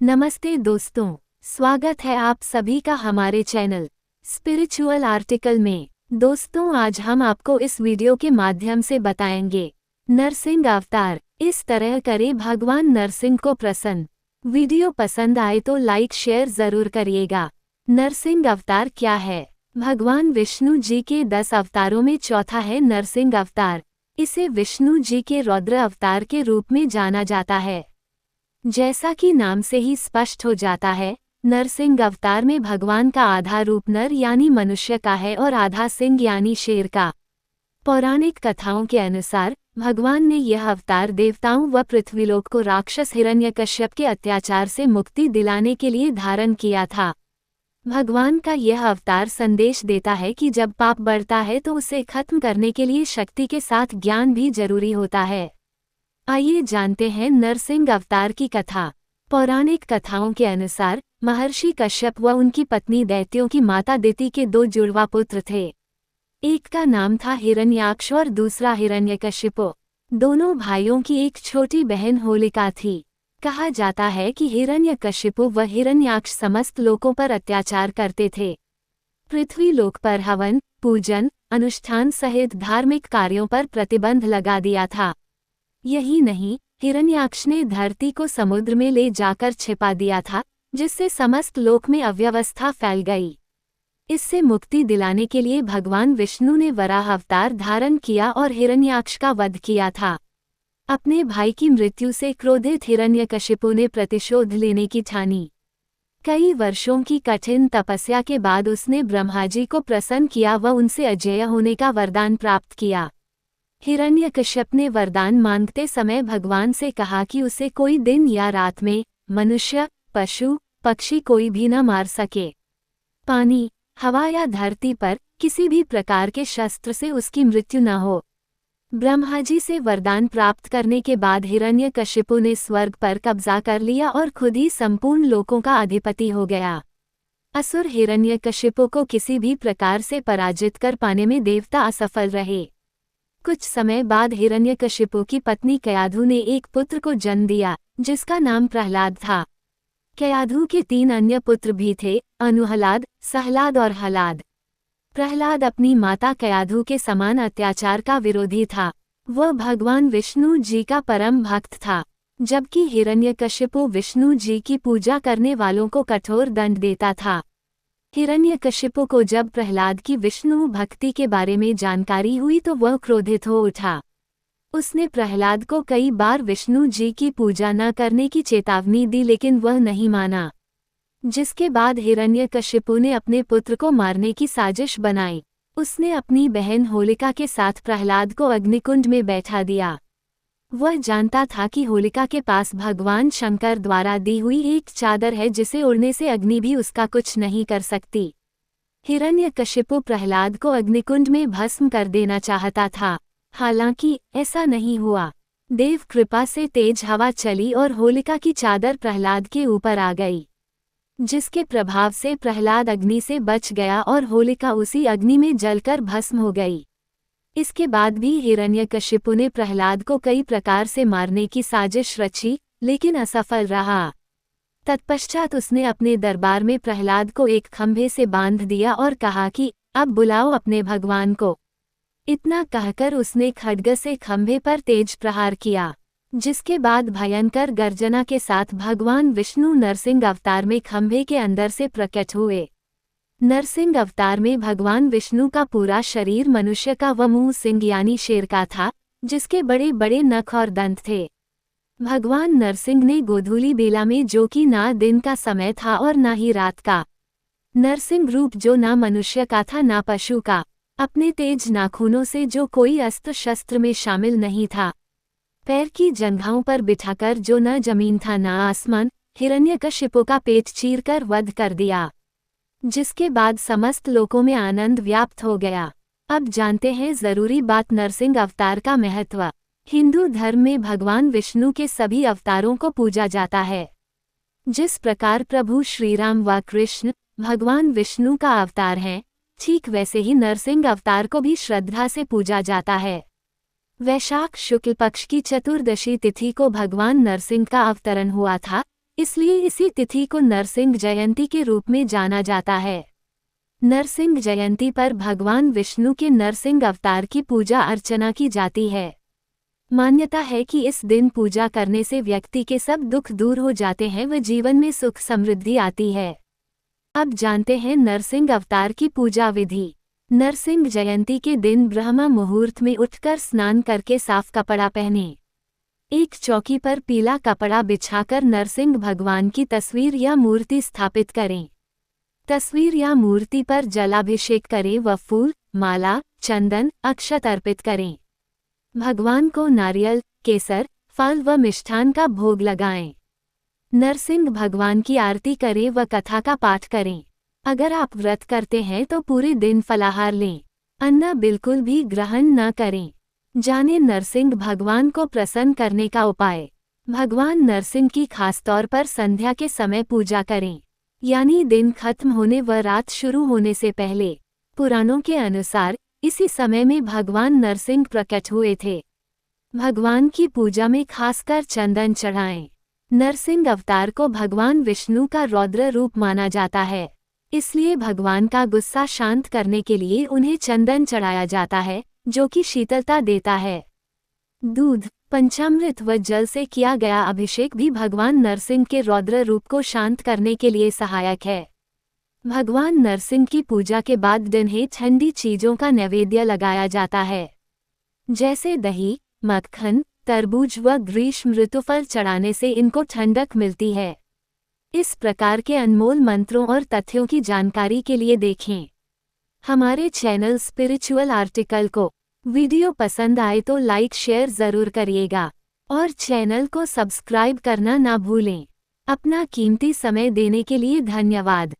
नमस्ते दोस्तों, स्वागत है आप सभी का हमारे चैनल स्पिरिचुअल आर्टिकल में। दोस्तों, आज हम आपको इस वीडियो के माध्यम से बताएंगे नरसिंह अवतार। इस तरह करे भगवान नरसिंह को प्रसन्न। वीडियो पसंद आए तो लाइक शेयर जरूर करिएगा। नरसिंह अवतार क्या है? भगवान विष्णु जी के 10 अवतारों में चौथा है नरसिंह अवतार। इसे विष्णु जी के रौद्र अवतार के रूप में जाना जाता है। जैसा कि नाम से ही स्पष्ट हो जाता है, नरसिंह अवतार में भगवान का आधा रूप नर यानी मनुष्य का है और आधा सिंह यानी शेर का। पौराणिक कथाओं के अनुसार भगवान ने यह अवतार देवताओं व पृथ्वीलोक को राक्षस हिरण्यकश्यप के अत्याचार से मुक्ति दिलाने के लिए धारण किया था। भगवान का यह अवतार संदेश देता है कि जब पाप बढ़ता है तो उसे खत्म करने के लिए शक्ति के साथ ज्ञान भी जरूरी होता है। आइए जानते हैं नरसिंह अवतार की कथा। पौराणिक कथाओं के अनुसार महर्षि कश्यप व उनकी पत्नी दैत्यों की माता दिति के 2 जुड़वा पुत्र थे। एक का नाम था हिरण्याक्ष और दूसरा हिरण्यकशिपु। दोनों भाइयों की एक छोटी बहन होलिका थी। कहा जाता है कि हिरण्यकशिपु व हिरण्याक्ष समस्त लोकों पर अत्याचार करते थे। पृथ्वी लोक पर हवन, पूजन, अनुष्ठान सहित धार्मिक कार्यों पर प्रतिबंध लगा दिया था। यही नहीं, हिरण्याक्ष ने धरती को समुद्र में ले जाकर छिपा दिया था, जिससे समस्त लोक में अव्यवस्था फैल गई। इससे मुक्ति दिलाने के लिए भगवान विष्णु ने वराह अवतार धारण किया और हिरण्याक्ष का वध किया था। अपने भाई की मृत्यु से क्रोधित हिरण्यकशिपु ने प्रतिशोध लेने की ठानी। कई वर्षों की कठिन तपस्या के बाद उसने ब्रह्मा जी को प्रसन्न किया व उनसे अजेय होने का वरदान प्राप्त किया। हिरण्यकश्यप ने वरदान मांगते समय भगवान से कहा कि उसे कोई दिन या रात में मनुष्य, पशु, पक्षी कोई भी न मार सके। पानी, हवा या धरती पर किसी भी प्रकार के शस्त्र से उसकी मृत्यु न हो। ब्रह्मा जी से वरदान प्राप्त करने के बाद हिरण्यकशिपु ने स्वर्ग पर कब्जा कर लिया और खुद ही संपूर्ण लोकों का अधिपति हो गया। असुर हिरण्यकशिपु को किसी भी प्रकार से पराजित कर पाने में देवता असफल रहे। कुछ समय बाद हिरण्यकशिपु की पत्नी कयाधु ने एक पुत्र को जन्म दिया, जिसका नाम प्रहलाद था। कयाधु के 3 अन्य पुत्र भी थे, अनुहलाद, सहलाद और हलाद। प्रहलाद अपनी माता कयाधु के समान अत्याचार का विरोधी था। वह भगवान विष्णु जी का परम भक्त था, जबकि हिरण्यकशिपु विष्णु जी की पूजा करने वालों को कठोर दंड देता था। हिरण्यकशिपु को जब प्रहलाद की विष्णु भक्ति के बारे में जानकारी हुई तो वह क्रोधित हो उठा। उसने प्रहलाद को कई बार विष्णु जी की पूजा न करने की चेतावनी दी, लेकिन वह नहीं माना। जिसके बाद हिरण्यकशिपु ने अपने पुत्र को मारने की साजिश बनाई। उसने अपनी बहन होलिका के साथ प्रहलाद को अग्निकुंड में बैठा दिया। वह जानता था कि होलिका के पास भगवान शंकर द्वारा दी हुई एक चादर है, जिसे उड़ने से अग्नि भी उसका कुछ नहीं कर सकती। हिरण्यकशिपु प्रहलाद को अग्निकुंड में भस्म कर देना चाहता था, हालांकि ऐसा नहीं हुआ। देव कृपा से तेज हवा चली और होलिका की चादर प्रहलाद के ऊपर आ गई, जिसके प्रभाव से प्रहलाद अग्नि से बच गया और होलिका उसी अग्नि में जलकर भस्म हो गई। इसके बाद भी हिरण्यकशिपु ने प्रहलाद को कई प्रकार से मारने की साजिश रची, लेकिन असफल रहा। तत्पश्चात उसने अपने दरबार में प्रहलाद को एक खंभे से बांध दिया और कहा कि अब बुलाओ अपने भगवान को। इतना कहकर उसने खड्ग से खंभे पर तेज प्रहार किया, जिसके बाद भयंकर गर्जना के साथ भगवान विष्णु नरसिंह अवतार में खंभे के अंदर से प्रकट हुए। नरसिंह अवतार में भगवान विष्णु का पूरा शरीर मनुष्य का व मुंह सिंह यानी शेर का था, जिसके बड़े बड़े नख और दंत थे। भगवान नरसिंह ने गोधूली बेला में, जो कि ना दिन का समय था और ना ही रात का, नरसिंह रूप जो ना मनुष्य का था ना पशु का, अपने तेज नाखूनों से जो कोई अस्त्र शस्त्र में शामिल नहीं था, पैर की जंघाओं पर बिठाकर जो न जमीन था ना आसमान, हिरण्यकशिपु का पेट चीरकर वध कर दिया, जिसके बाद समस्त लोकों में आनंद व्याप्त हो गया। अब जानते हैं जरूरी बात नरसिंह अवतार का महत्व। हिंदू धर्म में भगवान विष्णु के सभी अवतारों को पूजा जाता है। जिस प्रकार प्रभु श्रीराम व कृष्ण भगवान विष्णु का अवतार हैं, ठीक वैसे ही नरसिंह अवतार को भी श्रद्धा से पूजा जाता है। वैशाख शुक्ल पक्ष की चतुर्दशी तिथि को भगवान नरसिंह का अवतरण हुआ था, इसलिए इसी तिथि को नरसिंह जयंती के रूप में जाना जाता है। नरसिंह जयंती पर भगवान विष्णु के नरसिंह अवतार की पूजा अर्चना की जाती है। मान्यता है कि इस दिन पूजा करने से व्यक्ति के सब दुख दूर हो जाते हैं व जीवन में सुख समृद्धि आती है। अब जानते हैं नरसिंह अवतार की पूजा विधि। नरसिंह जयंती के दिन ब्रह्म मुहूर्त में उठकर स्नान करके साफ कपड़ा पहने। एक चौकी पर पीला कपड़ा बिछाकर नरसिंह भगवान की तस्वीर या मूर्ति स्थापित करें। तस्वीर या मूर्ति पर जलाभिषेक करें व फूल, माला, चंदन, अक्षत अर्पित करें। भगवान को नारियल, केसर, फल व मिष्ठान का भोग लगाएं। नरसिंह भगवान की आरती करें व कथा का पाठ करें। अगर आप व्रत करते हैं तो पूरे दिन फलाहार लें। अन्न बिल्कुल भी ग्रहण न करें। जाने नरसिंह भगवान को प्रसन्न करने का उपाय। भगवान नरसिंह की खासतौर पर संध्या के समय पूजा करें, यानी दिन खत्म होने व रात शुरू होने से पहले। पुराणों के अनुसार इसी समय में भगवान नरसिंह प्रकट हुए थे। भगवान की पूजा में खासकर चंदन चढ़ाएं। नरसिंह अवतार को भगवान विष्णु का रौद्र रूप माना जाता है, इसलिए भगवान का गुस्सा शांत करने के लिए उन्हें चंदन चढ़ाया जाता है, जो कि शीतलता देता है। दूध, पंचामृत व जल से किया गया अभिषेक भी भगवान नरसिंह के रौद्र रूप को शांत करने के लिए सहायक है। भगवान नरसिंह की पूजा के बाद दिन्हें ठंडी चीजों का नैवेद्य लगाया जाता है, जैसे दही, मक्खन, तरबूज व ग्रीष्म ऋतुफल चढ़ाने से इनको ठंडक मिलती है। इस प्रकार के अनमोल मंत्रों और तथ्यों की जानकारी के लिए देखें हमारे चैनल स्पिरिचुअल आर्टिकल को। वीडियो पसंद आए तो लाइक शेयर ज़रूर करिएगा और चैनल को सब्सक्राइब करना ना भूलें। अपना कीमती समय देने के लिए धन्यवाद।